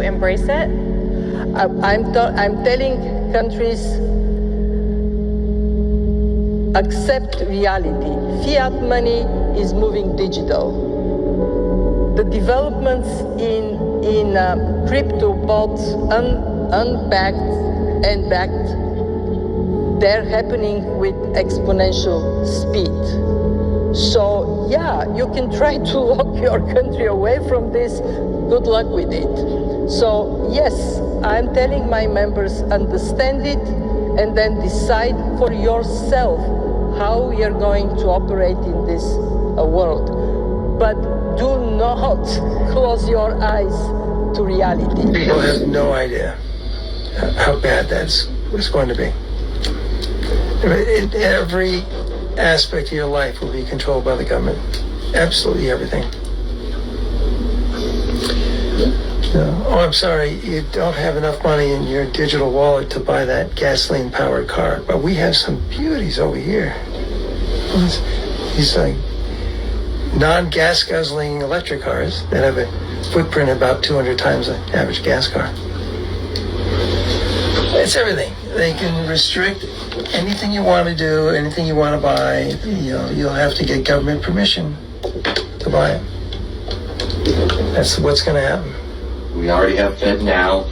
Embrace it? I'm telling countries, accept reality. Fiat money is moving digital. The developments in crypto bots, unbacked and backed, they're happening with exponential speed. So yeah, you can try to lock your country away from this. Good luck with it. So yes, I'm telling my members, understand it and then decide for yourself how we are going to operate in this world. But do not close your eyes to reality. People have no idea how bad that's going to be. In every aspect of your life will be controlled by the government. Absolutely everything. Oh, I'm sorry, you don't have enough money in your digital wallet to buy that gasoline-powered car. But we have some beauties over here. These like non-gas guzzling electric cars that have a footprint about 200 times the average gas car. It's everything. They can restrict anything you want to do, anything you want to buy. You'll have to get government permission to buy it. That's what's going to happen. We already have FedNow,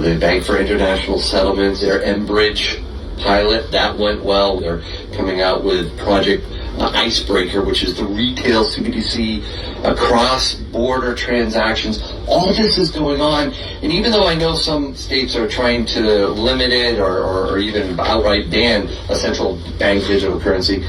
the Bank for International Settlements, their Enbridge pilot, that went well. They're coming out with Project Icebreaker, which is the retail CBDC cross-border transactions. All of this is going on, and even though I know some states are trying to limit it or even outright ban a central bank digital currency,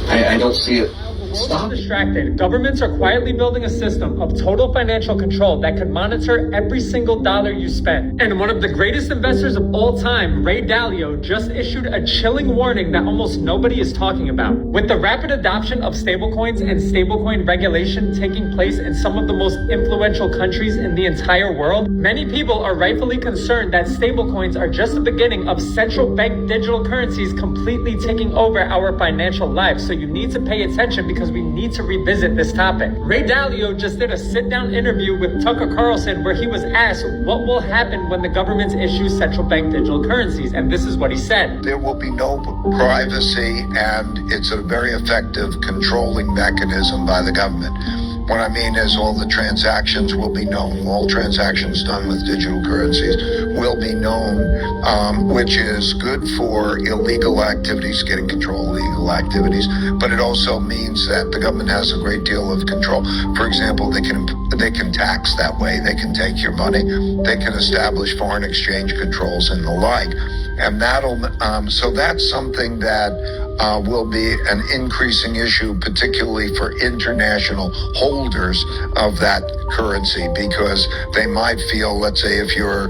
I don't see it. Stop. Distracted. Governments are quietly building a system of total financial control that could monitor every single dollar you spend. And one of the greatest investors of all time, Ray Dalio, just issued a chilling warning that almost nobody is talking about. With the rapid adoption of stablecoins and stablecoin regulation taking place in some of the most influential countries in the entire world, many people are rightfully concerned that stablecoins are just the beginning of central bank digital currencies completely taking over our financial lives. So you need to pay attention because we need to revisit this topic. Ray Dalio just did a sit-down interview with Tucker Carlson where he was asked what will happen when the governments issue central bank digital currencies, and this is what he said. There will be no privacy, and it's a very effective controlling mechanism by the government. What I mean is all the transactions will be known. All transactions done with digital currencies will be known, which is good for illegal activities, getting control of illegal activities. But it also means that the government has a great deal of control. For example, they can tax that way. They can take your money. They can establish foreign exchange controls and the like. And so that's something that will be an increasing issue, particularly for international holders of that currency, because they might feel, let's say, if you're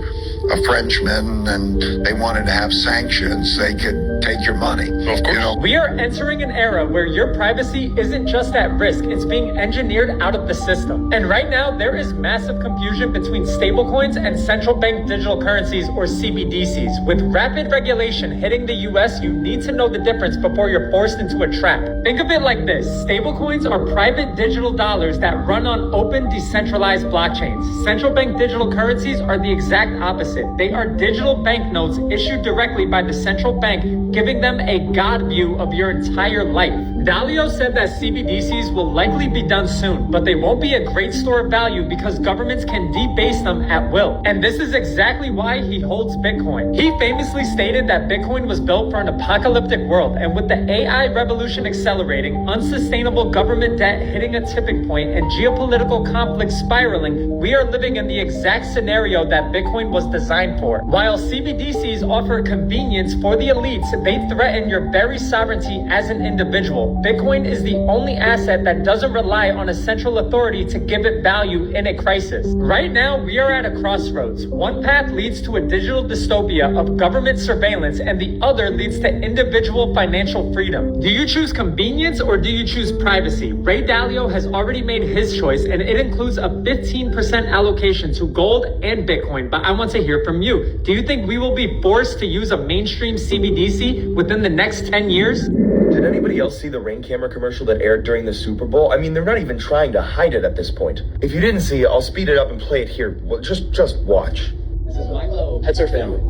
a Frenchman and they wanted to have sanctions, they could take your money. Of course. We are entering an era where your privacy isn't just at risk, it's being engineered out of the system. And right now, there is massive confusion between stablecoins and central bank digital currencies, or CBDCs. With rapid regulation hitting the US, you need to know the difference before you're forced into a trap. Think of it like this. Stablecoins are private digital dollars that run on open, decentralized blockchains. Central bank digital currencies are the exact opposite. They are digital banknotes issued directly by the central bank, giving them a God view of your entire life. Dalio said that CBDCs will likely be done soon, but they won't be a great store of value because governments can debase them at will. And this is exactly why he holds Bitcoin. He famously stated that Bitcoin was built for an apocalyptic world, and with the AI revolution accelerating, unsustainable government debt hitting a tipping point, and geopolitical conflict spiraling, we are living in the exact scenario that Bitcoin was designed for. While CBDCs offer convenience for the elites, they threaten your very sovereignty as an individual. Bitcoin is the only asset that doesn't rely on a central authority to give it value in a crisis. Right now, we are at a crossroads. One path leads to a digital dystopia of government surveillance, and the other leads to individual financial freedom. Do you choose convenience or do you choose privacy? Ray Dalio has already made his choice, and it includes a 15% allocation to gold and Bitcoin. But I want to hear from you. Do you think we will be forced to use a mainstream CBDC within the next 10 years? Did anybody else see the Ring camera commercial that aired during the Super Bowl? I mean, they're not even trying to hide it at this point. If you didn't see it, I'll speed it up and play it here. Well, just watch. This is Milo. Pets are family.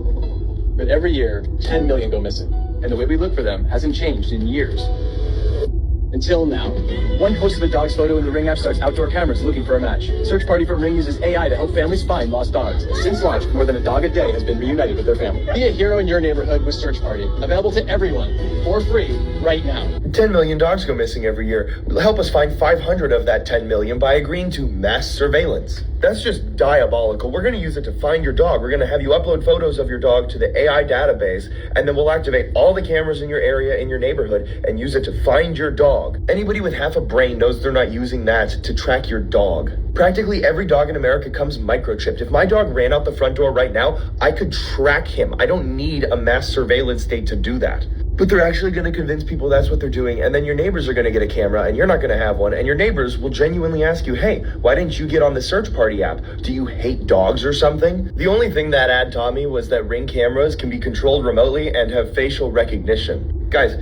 But every year, 10 million go missing. And the way we look for them hasn't changed in years. Until now. One post of a dog's photo in the Ring app starts outdoor cameras looking for a match. Search Party from Ring uses AI to help families find lost dogs. Since launch, more than a dog a day has been reunited with their family. Be a hero in your neighborhood with Search Party. Available to everyone for free right now. 10 million dogs go missing every year. Help us find 500 of that 10 million by agreeing to mass surveillance. That's just diabolical. We're going to use it to find your dog. We're going to have you upload photos of your dog to the AI database, and then we'll activate all the cameras in your area, in your neighborhood, and use it to find your dog. Anybody with half a brain knows they're not using that to track your dog. Practically every dog in America comes microchipped. If my dog ran out the front door right now, I could track him. I don't need a mass surveillance state to do that. But they're actually going to convince people that's what they're doing, and then your neighbors are going to get a camera, and you're not going to have one, and your neighbors will genuinely ask you, hey, why didn't you get on the Search Party app? Do you hate dogs or something? The only thing that ad taught me was that Ring cameras can be controlled remotely and have facial recognition. Guys,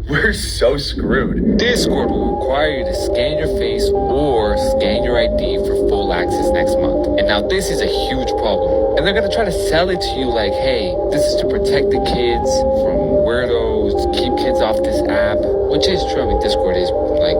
we're so screwed. Discord will require you to scan your face or scan your ID for full access next month. And now this is a huge problem. And they're going to try to sell it to you like, hey, this is to protect the kids from weirdos, keep kids off this app, which is true. I mean, Discord is like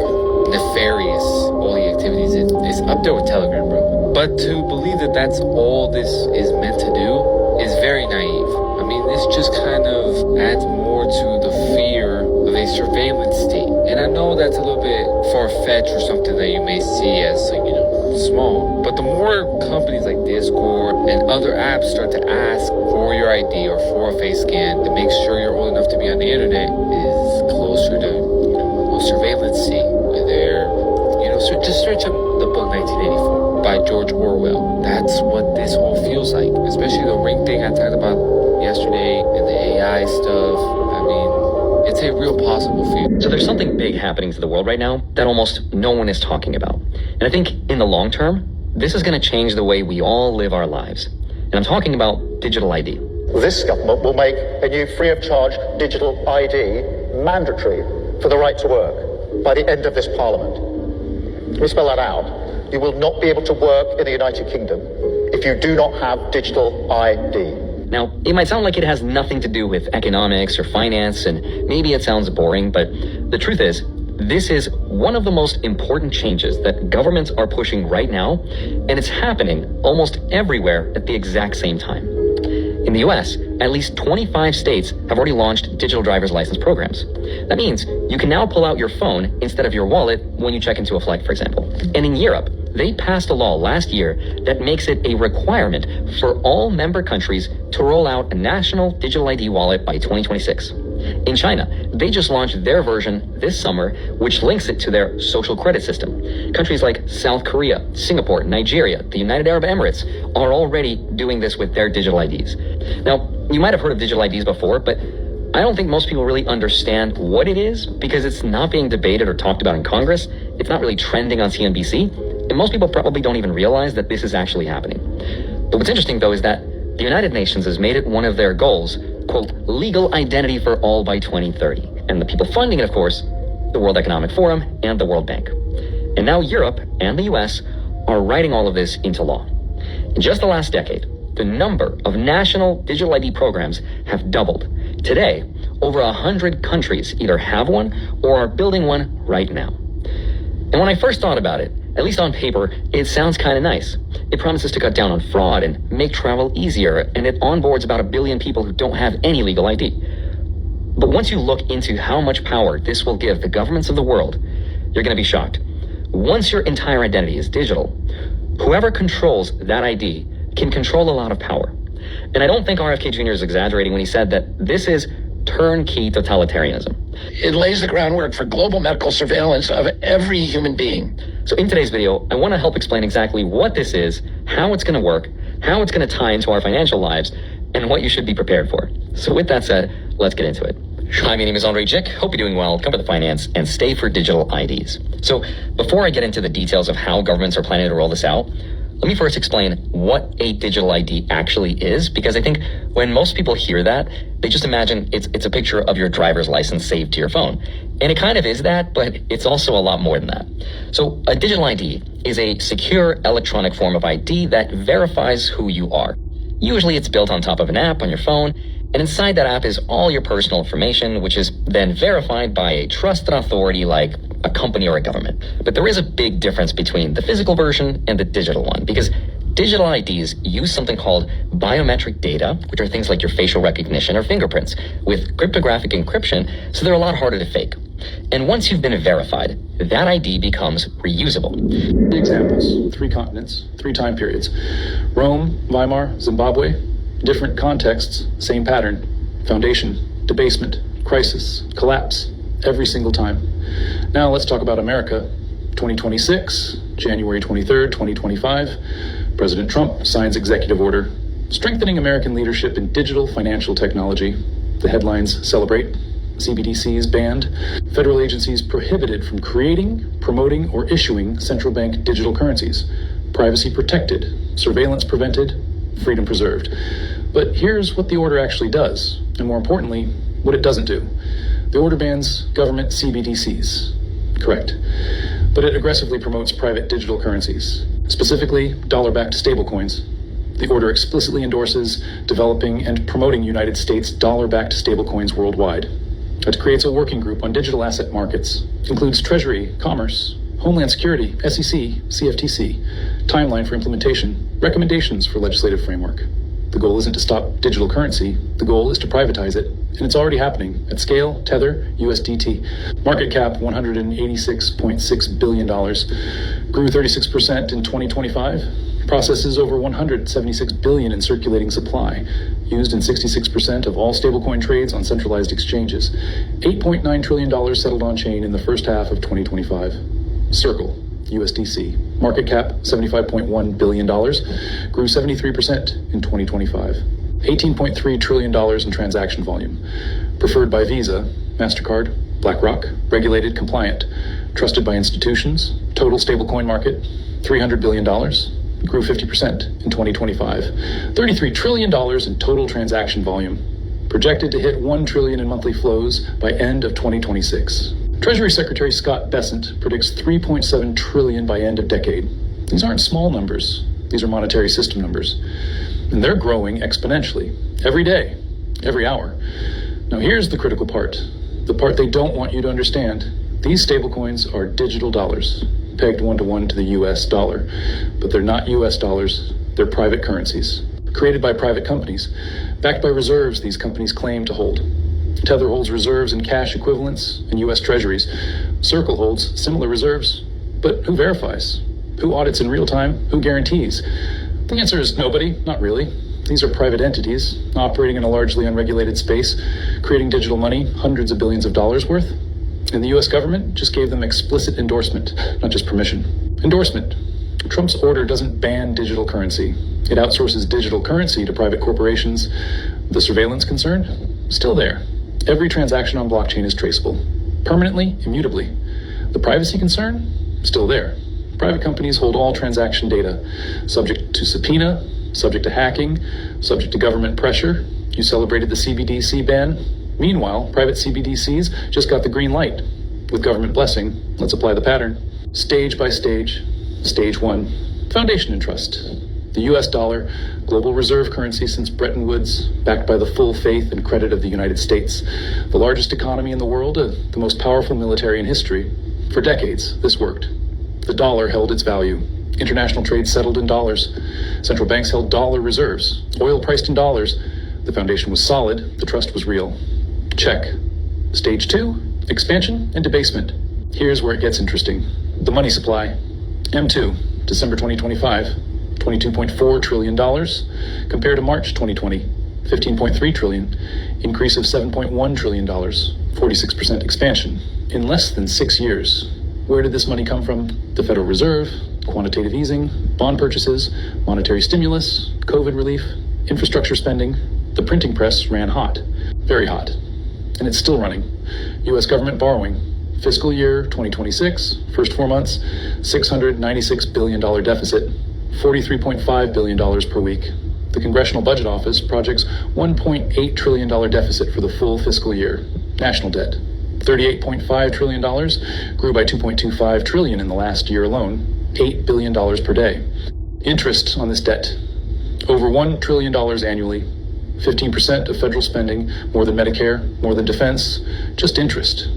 nefarious. All the activities, it's up there with Telegram, bro. But to believe that that's all this is meant to do is very naive. I mean, this just kind of adds more to the fear of a surveillance state. And I know that's a little bit far-fetched or something that you may see as, like, you know, small. But the more companies like Discord and other apps start to ask for your ID or for a face scan to make sure you're old enough to be on the internet is closer to, you know, a surveillance state where they're, you know, so just search up the book 1984 by George Orwell. That's what this all feels like, especially the Ring thing I talked about yesterday and the AI stuff. I mean, it's a real possible future. So there's something big happening to the world right now that almost no one is talking about. And I think in the long term, this is going to change the way we all live our lives. And I'm talking about digital ID. This government will make a new free of charge digital ID mandatory for the right to work by the end of this parliament. Let me spell that out. You will not be able to work in the United Kingdom if you do not have digital ID. Now, it might sound like it has nothing to do with economics or finance, and maybe it sounds boring, but the truth is, this is one of the most important changes that governments are pushing right now, and it's happening almost everywhere at the exact same time. In the US, at least 25 states have already launched digital driver's license programs. That means you can now pull out your phone instead of your wallet when you check into a flight, for example. And in Europe, they passed a law last year that makes it a requirement for all member countries to roll out a national digital ID wallet by 2026. In China, they just launched their version this summer, which links it to their social credit system. Countries like South Korea, Singapore, Nigeria, the United Arab Emirates are already doing this with their digital IDs. Now, you might have heard of digital IDs before, but I don't think most people really understand what it is because it's not being debated or talked about in Congress. It's not really trending on CNBC. And most people probably don't even realize that this is actually happening. But what's interesting, though, is that the United Nations has made it one of their goals, quote, legal identity for all by 2030. And the people funding it, of course, the World Economic Forum and the World Bank. And now Europe and the US are writing all of this into law. In just the last decade, the number of national digital ID programs have doubled. Today, over 100 countries either have one or are building one right now. And when I first thought about it, at least on paper, it sounds kind of nice. It promises to cut down on fraud and make travel easier, and it onboards about 1 billion people who don't have any legal ID. But once you look into how much power this will give the governments of the world, you're going to be shocked. Once your entire identity is digital, whoever controls that ID can control a lot of power. And I don't think RFK Jr. is exaggerating when he said that this is turnkey totalitarianism. It lays the groundwork for global medical surveillance of every human being. So in today's video, I want to help explain exactly what this is, how it's going to work, how it's going to tie into our financial lives, and what you should be prepared for. So with that said, let's get into it. Hi, my name is Andre Jick. Hope you're doing well. Cover the finance and stay for digital IDs. So before I get into the details of how governments are planning to roll this out, let me first explain what a digital ID actually is, because I think when most people hear that, they just imagine it's a picture of your driver's license saved to your phone. And it kind of is that, but it's also a lot more than that. So a digital ID is a secure electronic form of ID that verifies who you are. Usually it's built on top of an app on your phone, and inside that app is all your personal information, which is then verified by a trusted authority like a company or a government. But there is a big difference between the physical version and the digital one, because digital IDs use something called biometric data, which are things like your facial recognition or fingerprints, with cryptographic encryption, so they're a lot harder to fake. And once you've been verified, that ID becomes reusable. Examples: 3 continents, 3 time periods. Rome, Weimar, Zimbabwe, different contexts, same pattern. Foundation, debasement, crisis, collapse, every single time. Now let's talk about America. 2026, January 23rd, 2025, President Trump signs executive order strengthening American leadership in digital financial technology. The headlines celebrate: CBDCs banned, federal agencies prohibited from creating, promoting, or issuing central bank digital currencies, privacy protected, surveillance prevented, freedom preserved. But here's what the order actually does, and more importantly, what it doesn't do. The order bans government CBDCs. Correct. But it aggressively promotes private digital currencies, specifically dollar-backed stablecoins. The order explicitly endorses developing and promoting United States dollar-backed stablecoins worldwide. It creates a working group on digital asset markets, includes Treasury, Commerce, Homeland Security, SEC, CFTC, timeline for implementation, recommendations for legislative framework. The goal isn't to stop digital currency. The goal is to privatize it. And it's already happening at scale. Tether, USDT. Market cap $186.6 billion. Grew 36% in 2025. Processes over 176 billion in circulating supply. Used in 66% of all stablecoin trades on centralized exchanges. $8.9 trillion settled on chain in the first half of 2025. Circle, USDC. Market cap $75.1 billion. Grew 73% in 2025. $18.3 trillion in transaction volume. Preferred by Visa, MasterCard, BlackRock, regulated, compliant, trusted by institutions. Total stablecoin market, $300 billion. Grew 50% in 2025. $33 trillion in total transaction volume. Projected to hit $1 trillion in monthly flows by end of 2026. Treasury Secretary Scott Bessent predicts $3.7 trillion by end of decade. These aren't small numbers. These are monetary system numbers. And they're growing exponentially. Every day. Every hour. Now here's the critical part. The part they don't want you to understand. These stablecoins are digital dollars, pegged 1-to-1 to the US dollar. But they're not US dollars. They're private currencies, created by private companies, backed by reserves these companies claim to hold. Tether holds reserves in cash equivalents and U.S. treasuries. Circle holds similar reserves. But who verifies? Who audits in real time? Who guarantees? The answer is nobody, not really. These are private entities operating in a largely unregulated space, creating digital money, hundreds of billions of dollars worth. And the U.S. government just gave them explicit endorsement, not just permission. Endorsement. Trump's order doesn't ban digital currency. It outsources digital currency to private corporations. The surveillance concern? Still there. Every transaction on blockchain is traceable, permanently, immutably. The privacy concern? Still there. Private companies hold all transaction data, subject to subpoena, subject to hacking, subject to government pressure. You celebrated the CBDC ban. Meanwhile, private CBDCs just got the green light. With government blessing, let's apply the pattern. Stage by stage. Stage 1, foundation and trust. The US dollar, global reserve currency since Bretton Woods, backed by the full faith and credit of the United States. The largest economy in the world, the most powerful military in history. For decades, this worked. The dollar held its value. International trade settled in dollars. Central banks held dollar reserves. Oil priced in dollars. The foundation was solid. The trust was real. Check. Stage 2, expansion and debasement. Here's where it gets interesting. The money supply. M2, December 2025. $22.4 trillion compared to March 2020, $15.3 trillion, increase of $7.1 trillion, 46% expansion in less than 6 years. Where did this money come from? The Federal Reserve, quantitative easing, bond purchases, monetary stimulus, COVID relief, infrastructure spending. The printing press ran hot, very hot, and it's still running. U.S. government borrowing, fiscal year 2026, first 4 months, $696 billion deficit, $43.5 billion per week. The Congressional Budget Office projects $1.8 trillion deficit for the full fiscal year. National debt, $38.5 trillion, grew by $2.25 trillion in the last year alone, $8 billion per day. Interest on this debt, over $1 trillion annually, 15% of federal spending, more than Medicare, more than defense, just interest.